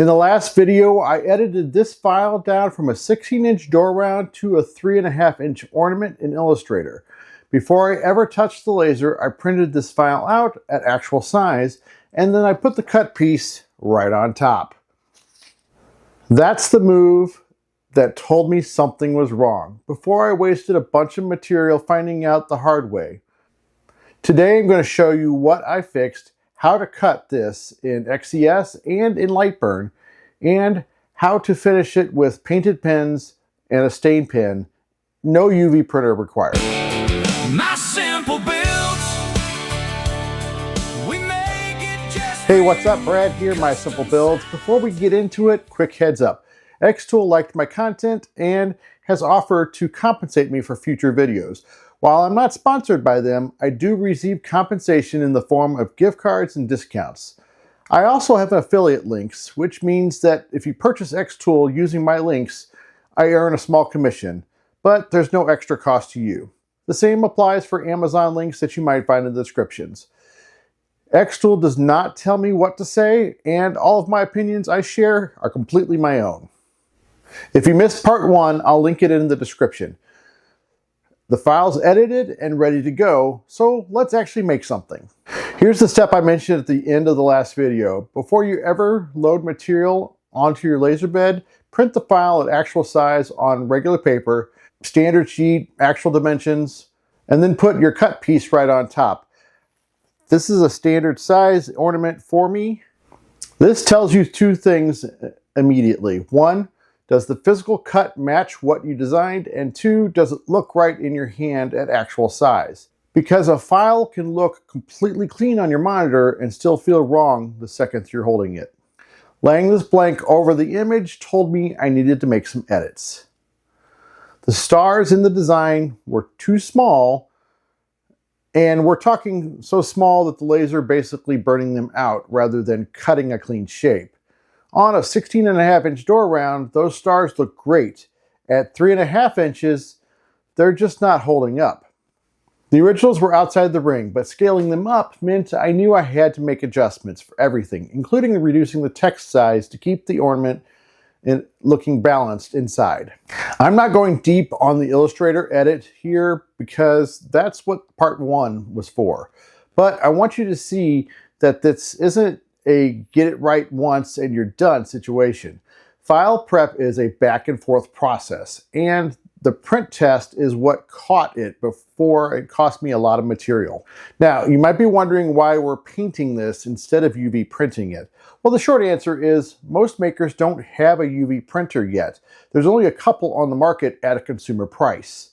In the last video, I edited this file down from a 16-inch door round to a 3.5-inch ornament in Illustrator. Before I ever touched the laser, I printed this file out at actual size, and then I put the cut piece right on top. That's the move that told me something was wrong, before I wasted a bunch of material finding out the hard way. Today I'm going to show you what I fixed, how to cut this in XES and in Lightburn, and how to finish it with painted pens and a stain pen. No UV printer required. My simple builds, we make it just. Hey, what's up? Brad here, My Simple Builds. Before we get into it, quick heads up. xTool liked my content and has offered to compensate me for future videos. While I'm not sponsored by them, I do receive compensation in the form of gift cards and discounts. I also have affiliate links, which means that if you purchase xTool using my links, I earn a small commission, but there's no extra cost to you. The same applies for Amazon links that you might find in the descriptions. xTool does not tell me what to say, and all of my opinions I share are completely my own. If you missed part 1, I'll link it in the description. The file's edited and ready to go, so let's actually make something. Here's the step I mentioned at the end of the last video. Before you ever load material onto your laser bed, print the file at actual size on regular paper, standard sheet, actual dimensions, and then put your cut piece right on top. This is a standard size ornament for me. This tells you two things immediately. One, does the physical cut match what you designed? And two, does it look right in your hand at actual size? Because a file can look completely clean on your monitor and still feel wrong the second you're holding it. Laying this blank over the image told me I needed to make some edits. The stars in the design were too small, and we're talking so small that the laser basically burning them out rather than cutting a clean shape. On a 16.5-inch door round, those stars look great. At 3.5 inches, they're just not holding up. The originals were outside the ring, but scaling them up meant I knew I had to make adjustments for everything, including reducing the text size to keep the ornament looking balanced inside. I'm not going deep on the Illustrator edit here because that's what part 1 was for. But I want you to see that this isn't a get it right once and you're done situation. File prep is a back and forth process, and the print test is what caught it before it cost me a lot of material. Now, you might be wondering why we're painting this instead of UV printing it. Well, the short answer is most makers don't have a UV printer yet. There's only a couple on the market at a consumer price.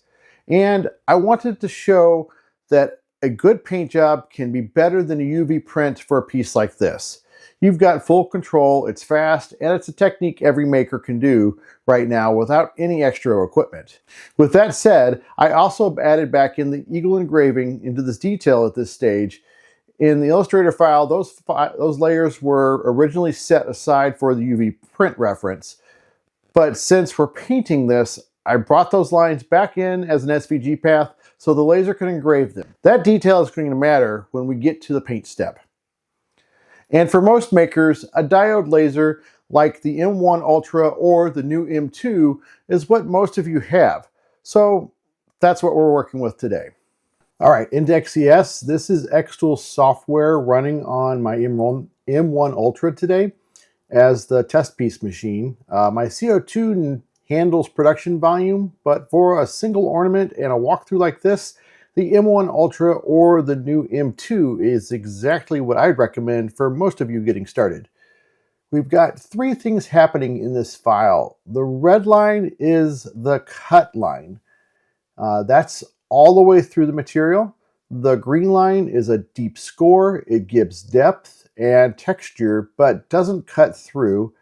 And I wanted to show that a good paint job can be better than a UV print for a piece like this. You've got full control, it's fast, and it's a technique every maker can do right now without any extra equipment. With that said, I also added back in the eagle engraving into this detail at this stage. In the Illustrator file, those layers were originally set aside for the UV print reference, but since we're painting this, I brought those lines back in as an SVG path so the laser can engrave them. That detail is going to matter when we get to the paint step. And for most makers, a diode laser like the M1 Ultra or the new M2 is what most of you have. So that's what we're working with today. All right, into XES. This is xTool software running on my M1 Ultra today as the test piece machine. My CO2 handles production volume, but for a single ornament and a walkthrough like this, the M1 Ultra or the new M2 is exactly what I'd recommend for most of you getting started. We've got 3 things happening in this file. The red line is the cut line. That's all the way through the material. The green line is a deep score. It gives depth and texture, but doesn't cut through.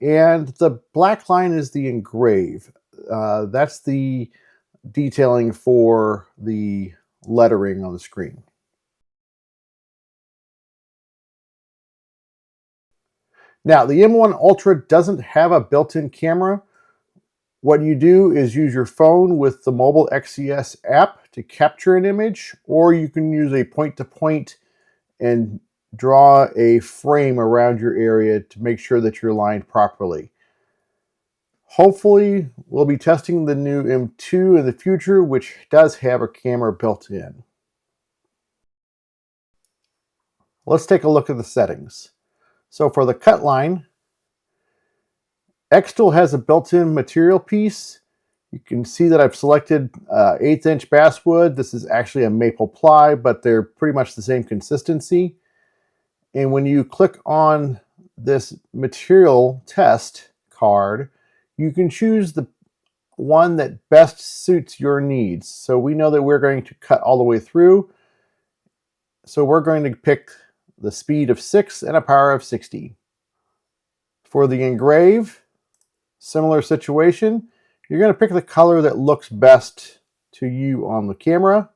And the black line is the engrave. That's the detailing for the lettering on the screen. Now, the M1 Ultra doesn't have a built-in camera. What you do is use your phone with the mobile XES app to capture an image, or you can use a point-to-point and draw a frame around your area to make sure that you're lined properly. Hopefully, we'll be testing the new M2 in the future, which does have a camera built in. Let's take a look at the settings. So for the cut line, xTool has a built-in material piece. You can see that I've selected 1/8" basswood. This is actually a maple ply, but they're pretty much the same consistency. And when you click on this material test card, you can choose the one that best suits your needs. So we know that we're going to cut all the way through. So we're going to pick the speed of 6 and a power of 60. For the engrave, similar situation. You're going to pick the color that looks best to you on the camera.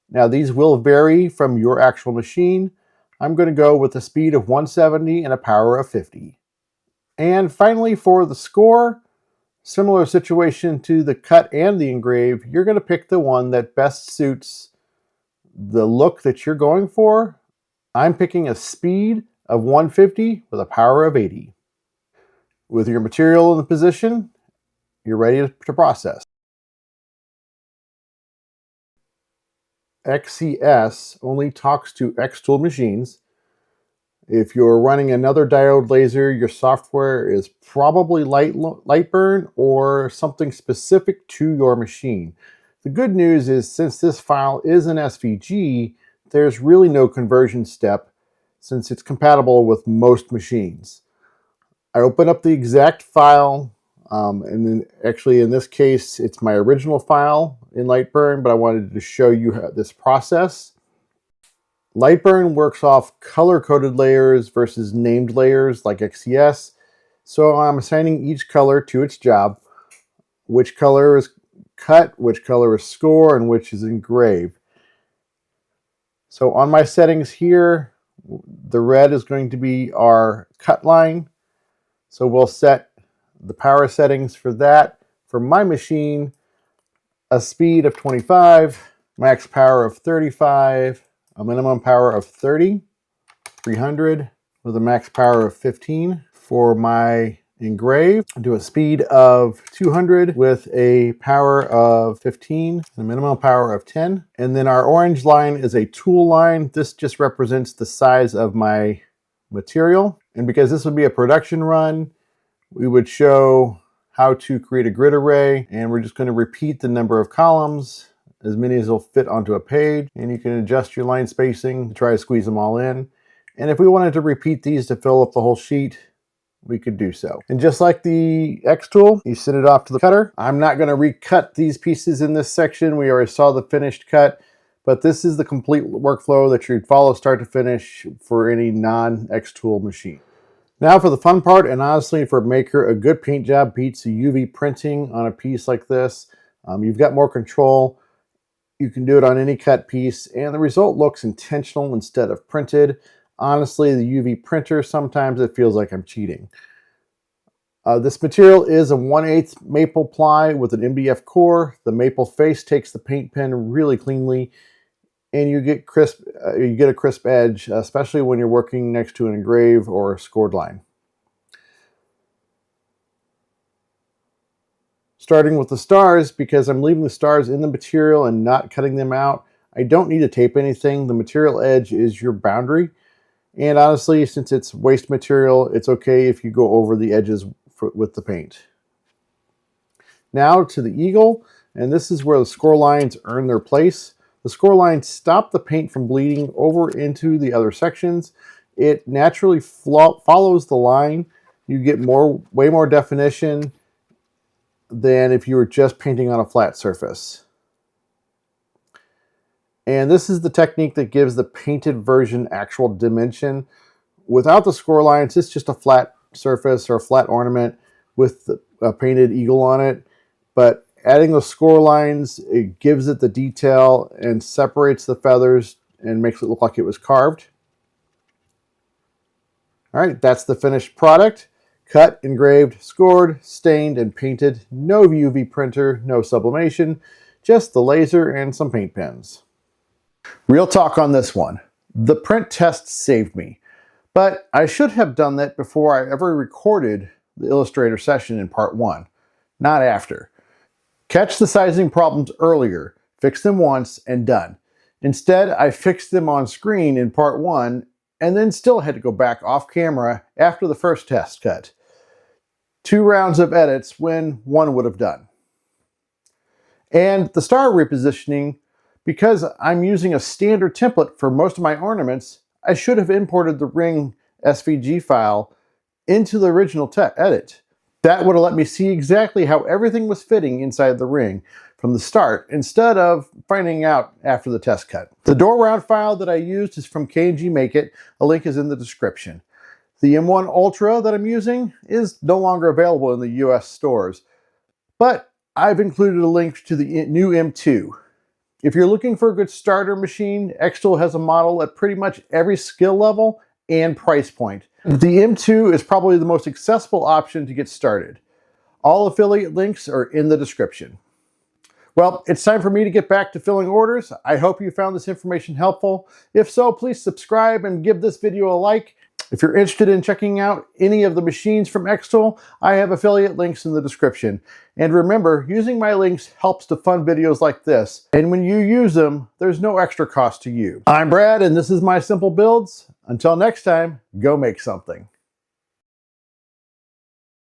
Now these will vary from your actual machine. I'm going to go with a speed of 170 and a power of 50. And finally, for the score, similar situation to the cut and the engrave, you're going to pick the one that best suits the look that you're going for. I'm picking a speed of 150 with a power of 80. With your material in the position, you're ready to process. XCS only talks to xTool machines. If you're running another diode laser, your software is probably Lightburn or something specific to your machine. The good news is, since this file is an SVG, there's really no conversion step since it's compatible with most machines. I open up the exact file, and then actually in this case, it's my original file in Lightburn, but I wanted to show you this process. Lightburn works off color-coded layers versus named layers like XCS. So I'm assigning each color to its job, which color is cut, which color is score, and which is engrave. So on my settings here, the red is going to be our cut line. So we'll set the power settings for that. For my machine, a speed of 25, max power of 35, a minimum power of 30, 300 with a max power of 15. For my engrave, I'll do a speed of 200 with a power of 15 and a minimum power of 10. And then our orange line is a tool line. This just represents the size of my material. And because this would be a production run, we would show how to create a grid array, and we're just going to repeat the number of columns, as many as will fit onto a page, and you can adjust your line spacing to try to squeeze them all in. And if we wanted to repeat these to fill up the whole sheet, we could do so. And just like the xTool, you send it off to the cutter. I'm not going to recut these pieces in this section. We already saw the finished cut, but this is the complete workflow that you'd follow start to finish for any non-xTool machine. Now for the fun part, and honestly for a maker, a good paint job beats UV printing on a piece like this. You've got more control. You can do it on any cut piece, and the result looks intentional instead of printed. Honestly, the UV printer, sometimes it feels like I'm cheating. This material is a 1/8 maple ply with an MDF core. The maple face takes the paint pen really cleanly, and you get a crisp edge, especially when you're working next to an engrave or a scored line. Starting with the stars, because I'm leaving the stars in the material and not cutting them out, I don't need to tape anything. The material edge is your boundary. And honestly, since it's waste material, it's okay if you go over the edges with the paint. Now to the eagle, and this is where the score lines earn their place. The score lines stop the paint from bleeding over into the other sections. It naturally follows the line. You get way more definition than if you were just painting on a flat surface. And this is the technique that gives the painted version actual dimension. Without the score lines, it's just a flat surface or a flat ornament with a painted eagle on it. But adding the score lines, it gives it the detail and separates the feathers and makes it look like it was carved. All right, that's the finished product. Cut, engraved, scored, stained, and painted. No UV printer, no sublimation, just the laser and some paint pens. Real talk on this one. The print test saved me, but I should have done that before I ever recorded the Illustrator session in part 1, not after. Catch the sizing problems earlier, fix them once, and done. Instead, I fixed them on screen in part 1 and then still had to go back off camera after the first test cut. 2 rounds of edits when 1 would have done. And the star repositioning, because I'm using a standard template for most of my ornaments, I should have imported the ring SVG file into the original edit. That would have let me see exactly how everything was fitting inside the ring from the start, instead of finding out after the test cut. The door round file that I used is from K&G Make It. A link is in the description. The M1 Ultra that I'm using is no longer available in the US stores, but I've included a link to the new M2. If you're looking for a good starter machine, xTool has a model at pretty much every skill level and price point. The M2 is probably the most accessible option to get started. All affiliate links are in the description. Well, it's time for me to get back to filling orders. I hope you found this information helpful. If so, please subscribe and give this video a like. If you're interested in checking out any of the machines from xTool, I have affiliate links in the description. And remember, using my links helps to fund videos like this. And when you use them, there's no extra cost to you. I'm Brad, and this is My Simple Builds. Until next time, go make something.